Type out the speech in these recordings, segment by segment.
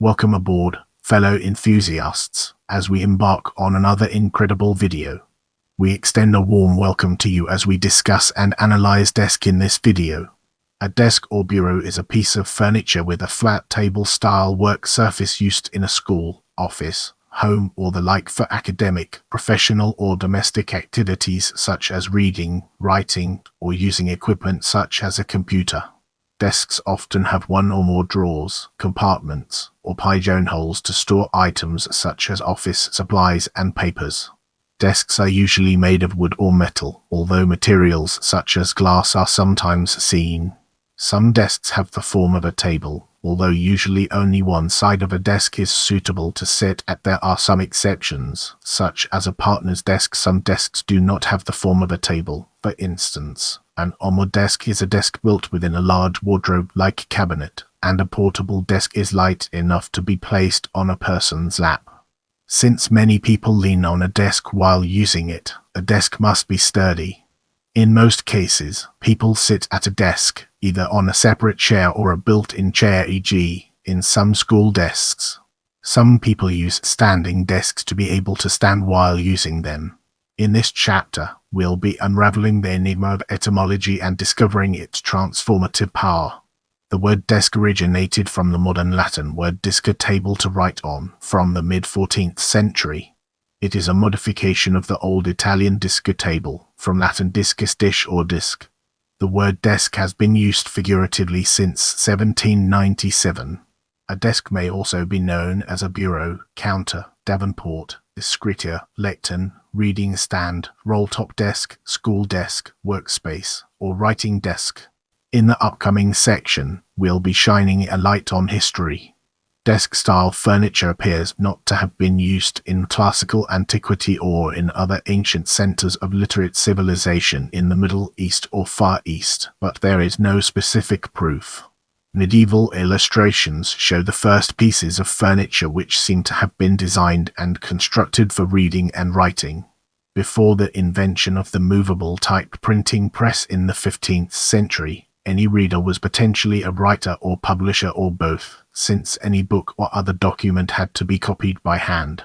Welcome aboard, fellow enthusiasts, as we embark on another incredible video. We extend a warm welcome to you as we discuss and analyze desk in this video. A desk or bureau is a piece of furniture with a flat table-style work surface used in a school, office, home or the like for academic, professional or domestic activities such as reading, writing, or using equipment such as a computer. Desks often have one or more drawers, compartments, or pigeonholes to store items such as office supplies and papers. Desks are usually made of wood or metal, although materials such as glass are sometimes seen. Some desks have the form of a table, although usually only one side of a desk is suitable to sit at. There are some exceptions, such as a partner's desk. Some desks do not have the form of a table. For instance, an armoire desk is a desk built within a large wardrobe-like cabinet, and a portable desk is light enough to be placed on a person's lap. Since many people lean on a desk while using it, a desk must be sturdy. In most cases, people sit at a desk, either on a separate chair or a built-in chair, e.g., in some school desks. Some people use standing desks to be able to stand while using them. In this chapter, we'll be unraveling the enigma of etymology and discovering its transformative power. The word desk originated from the modern Latin word disca, table to write on, from the mid-14th century. It is a modification of the old Italian disca table, from Latin discus, dish or disc. The word desk has been used figuratively since 1797. A desk may also be known as a bureau, counter, davenport, escritoire, lectern, reading stand, roll-top desk, school desk, workspace, or writing desk. In the upcoming section, we'll be shining a light on history. Desk-style furniture appears not to have been used in classical antiquity or in other ancient centers of literate civilization in the Middle East or Far East, but there is no specific proof. Medieval illustrations show the first pieces of furniture which seem to have been designed and constructed for reading and writing. Before the invention of the movable type printing press in the 15th century, any reader was potentially a writer or publisher or both, since any book or other document had to be copied by hand.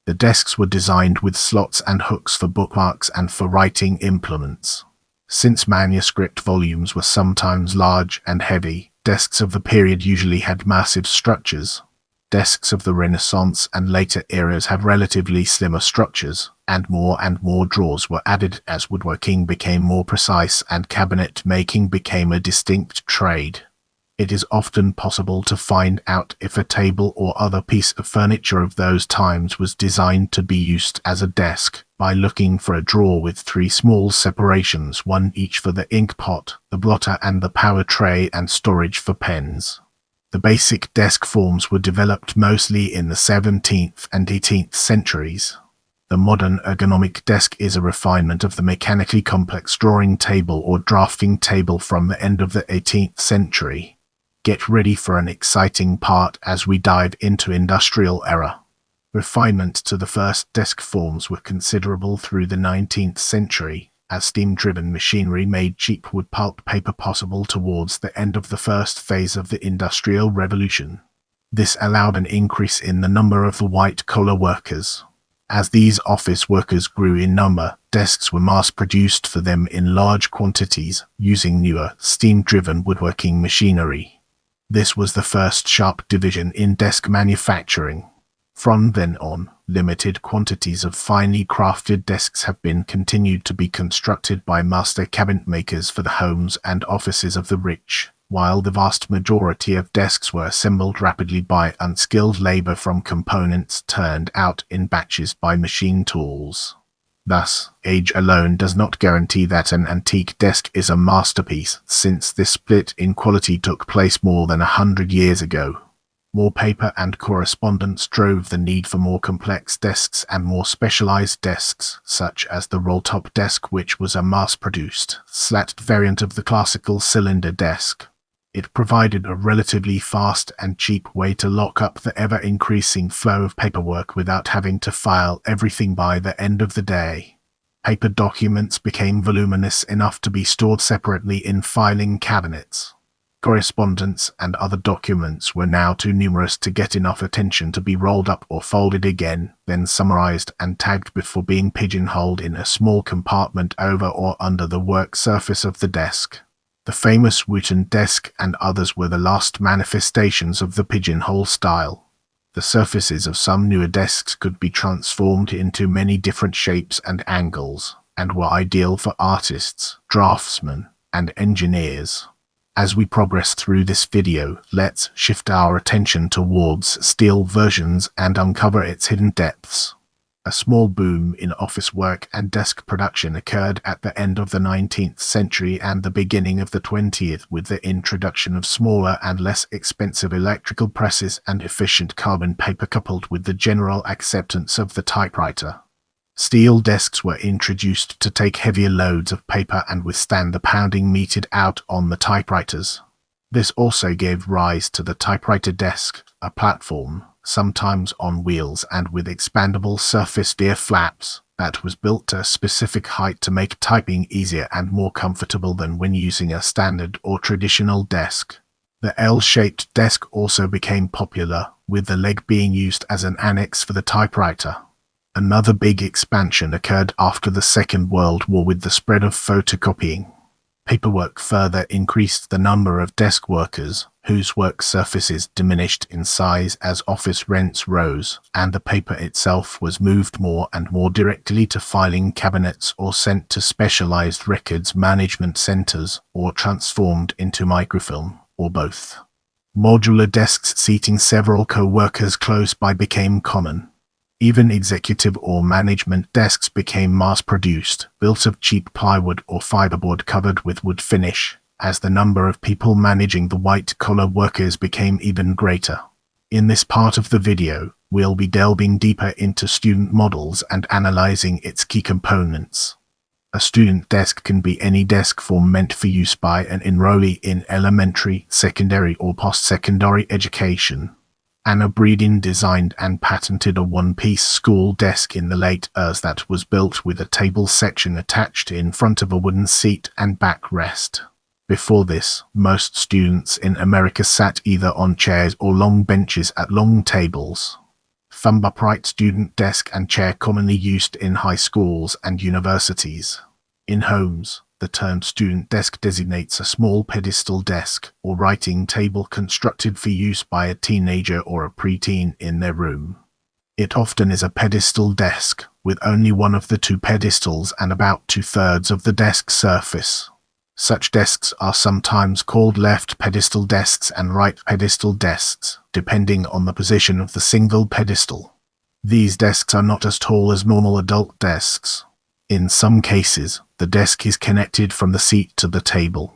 The desks were designed with slots and hooks for bookmarks and for writing implements. Since manuscript volumes were sometimes large and heavy, desks of the period usually had massive structures. Desks of the Renaissance and later eras have relatively slimmer structures, and more drawers were added as woodworking became more precise and cabinet making became a distinct trade. It is often possible to find out if a table or other piece of furniture of those times was designed to be used as a desk by looking for a drawer with 3 small separations, one each for the ink pot, the blotter and the power tray, and storage for pens. The basic desk forms were developed mostly in the 17th and 18th centuries. The modern ergonomic desk is a refinement of the mechanically complex drawing table or drafting table from the end of the 18th century. Get ready for an exciting part as we dive into industrial era. Refinement to the first desk forms were considerable through the 19th century, as steam-driven machinery made cheap wood pulp paper possible towards the end of the first phase of the Industrial Revolution. This allowed an increase in the number of the white-collar workers. As these office workers grew in number, desks were mass-produced for them in large quantities, using newer, steam-driven woodworking machinery. This was the first sharp division in desk manufacturing. From then on, limited quantities of finely crafted desks have been continued to be constructed by master cabinet makers for the homes and offices of the rich, while the vast majority of desks were assembled rapidly by unskilled labor from components turned out in batches by machine tools. Thus, age alone does not guarantee that an antique desk is a masterpiece, since this split in quality took place more than 100 years ago. More paper and correspondence drove the need for more complex desks and more specialized desks, such as the roll-top desk, which was a mass-produced, slatted variant of the classical cylinder desk. It provided a relatively fast and cheap way to lock up the ever-increasing flow of paperwork without having to file everything by the end of the day. Paper documents became voluminous enough to be stored separately in filing cabinets. Correspondence and other documents were now too numerous to get enough attention to be rolled up or folded again, then summarized and tagged before being pigeonholed in a small compartment over or under the work surface of the desk. The famous wooden desk and others were the last manifestations of the pigeonhole style. The surfaces of some newer desks could be transformed into many different shapes and angles, and were ideal for artists, draftsmen, and engineers. As we progress through this video, let's shift our attention towards steel versions and uncover its hidden depths. A small boom in office work and desk production occurred at the end of the 19th century and the beginning of the 20th with the introduction of smaller and less expensive electrical presses and efficient carbon paper coupled with the general acceptance of the typewriter. Steel desks were introduced to take heavier loads of paper and withstand the pounding meted out on the typewriters. This also gave rise to the typewriter desk, a platform, sometimes on wheels and with expandable surfaced ear flaps, that was built to a specific height to make typing easier and more comfortable than when using a standard or traditional desk. The L-shaped desk also became popular, with the leg being used as an annex for the typewriter. Another big expansion occurred after the Second World War with the spread of photocopying. Paperwork further increased the number of desk workers, whose work surfaces diminished in size as office rents rose, and the paper itself was moved more and more directly to filing cabinets or sent to specialized records management centers, or transformed into microfilm, or both. Modular desks seating several co-workers close by became common. Even executive or management desks became mass-produced, built of cheap plywood or fiberboard covered with wood finish, as the number of people managing the white-collar workers became even greater. In this part of the video, we'll be delving deeper into student models and analyzing its key components. A student desk can be any desk form meant for use by an enrollee in elementary, secondary, or post-secondary education. Anna Breedin designed and patented a one-piece school desk in the late years that was built with a table section attached in front of a wooden seat and backrest. Before this, most students in America sat either on chairs or long benches at long tables. Thumb upright student desk and chair commonly used in high schools and universities. In homes, the term student desk designates a small pedestal desk or writing table constructed for use by a teenager or a preteen in their room. It often is a pedestal desk, with only one of the two pedestals and about 2/3 of the desk surface. Such desks are sometimes called left pedestal desks and right pedestal desks, depending on the position of the single pedestal. These desks are not as tall as normal adult desks. In some cases, the desk is connected from the seat to the table.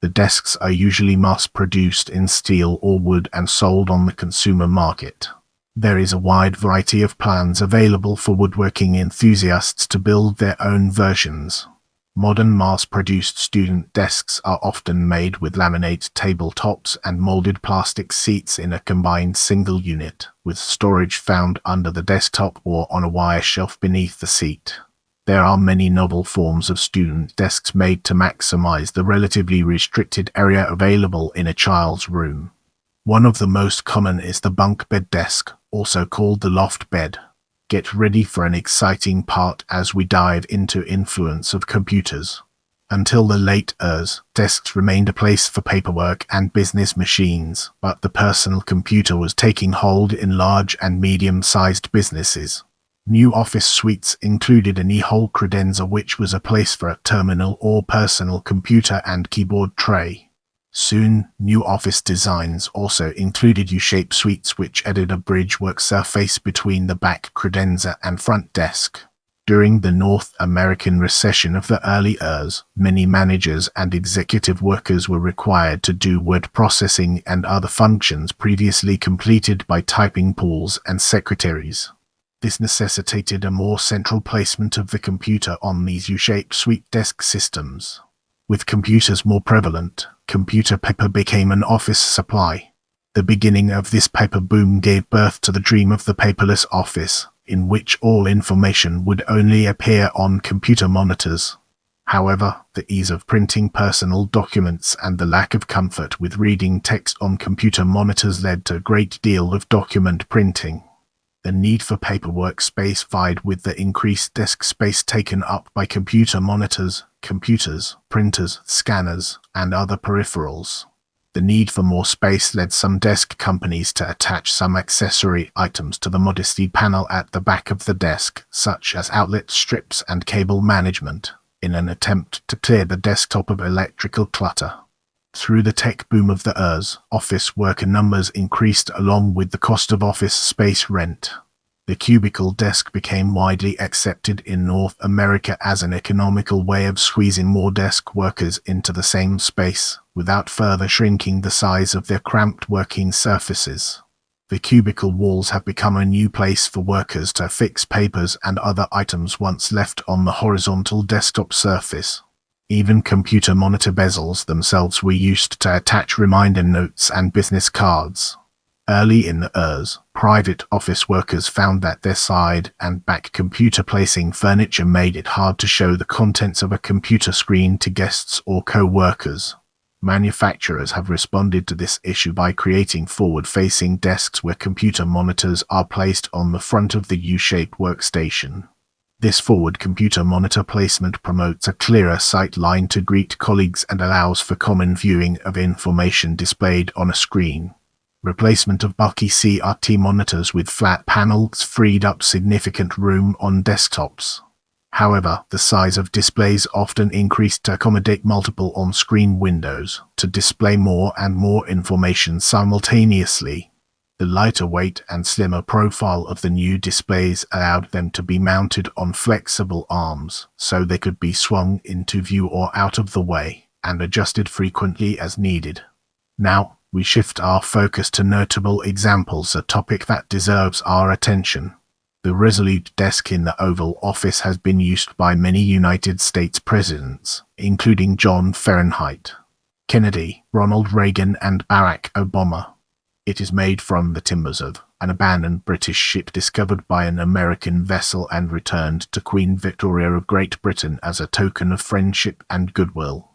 The desks are usually mass-produced in steel or wood and sold on the consumer market. There is a wide variety of plans available for woodworking enthusiasts to build their own versions. Modern mass-produced student desks are often made with laminate tabletops and molded plastic seats in a combined single unit, with storage found under the desktop or on a wire shelf beneath the seat. There are many novel forms of student desks made to maximize the relatively restricted area available in a child's room. One of the most common is the bunk bed desk, also called the loft bed. Get ready for an exciting part as we dive into influence of computers. Until the late years, desks remained a place for paperwork and business machines, but the personal computer was taking hold in large and medium-sized businesses. New office suites included an e-hole credenza, which was a place for a terminal or personal computer and keyboard tray. Soon, new office designs also included U-shaped suites which added a bridge work surface between the back credenza and front desk. During the North American recession of the early years, many managers and executive workers were required to do word processing and other functions previously completed by typing pools and secretaries. This necessitated a more central placement of the computer on these U-shaped suite desk systems. With computers more prevalent, computer paper became an office supply. The beginning of this paper boom gave birth to the dream of the paperless office, in which all information would only appear on computer monitors. However, the ease of printing personal documents and the lack of comfort with reading text on computer monitors led to a great deal of document printing. The need for paperwork space vied with the increased desk space taken up by computer monitors, computers, printers, scanners, and other peripherals. The need for more space led some desk companies to attach some accessory items to the modesty panel at the back of the desk, such as outlet strips and cable management, in an attempt to clear the desktop of electrical clutter. Through the tech boom of the years, office worker numbers increased along with the cost of office space rent. The cubicle desk became widely accepted in North America as an economical way of squeezing more desk workers into the same space, without further shrinking the size of their cramped working surfaces. The cubicle walls have become a new place for workers to affix papers and other items once left on the horizontal desktop surface. Even computer monitor bezels themselves were used to attach reminder notes and business cards. Early in the years, private office workers found that their side and back computer placing furniture made it hard to show the contents of a computer screen to guests or co-workers. Manufacturers have responded to this issue by creating forward-facing desks where computer monitors are placed on the front of the U-shaped workstation. This forward computer monitor placement promotes a clearer sight line to greet colleagues and allows for common viewing of information displayed on a screen. Replacement of bulky CRT monitors with flat panels freed up significant room on desktops. However, the size of displays often increased to accommodate multiple on-screen windows, to display more and more information simultaneously. The lighter weight and slimmer profile of the new displays allowed them to be mounted on flexible arms, so they could be swung into view or out of the way, and adjusted frequently as needed. Now, we shift our focus to notable examples, a topic that deserves our attention. The Resolute desk in the Oval Office has been used by many United States presidents, including John Fahrenheit, Kennedy, Ronald Reagan, and Barack Obama. It is made from the timbers of an abandoned British ship discovered by an American vessel and returned to Queen Victoria of Great Britain as a token of friendship and goodwill.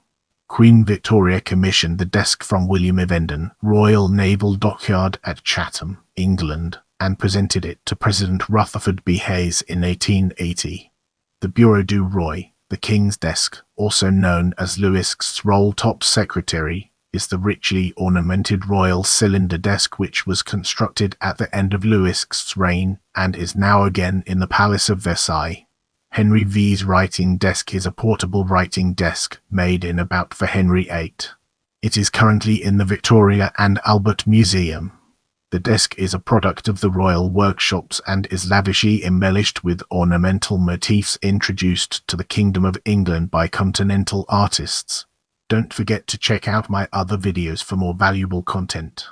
Queen Victoria commissioned the desk from William Evenden, Royal Naval Dockyard at Chatham, England, and presented it to President Rutherford B. Hayes in 1880. The Bureau du Roi, the King's desk, also known as Louis's roll-top secretary, is the richly ornamented royal cylinder desk which was constructed at the end of Louis's reign and is now again in the Palace of Versailles. Henry V's writing desk is a portable writing desk made in about for Henry VIII. It is currently in the Victoria and Albert Museum. The desk is a product of the Royal Workshops and is lavishly embellished with ornamental motifs introduced to the Kingdom of England by continental artists. Don't forget to check out my other videos for more valuable content.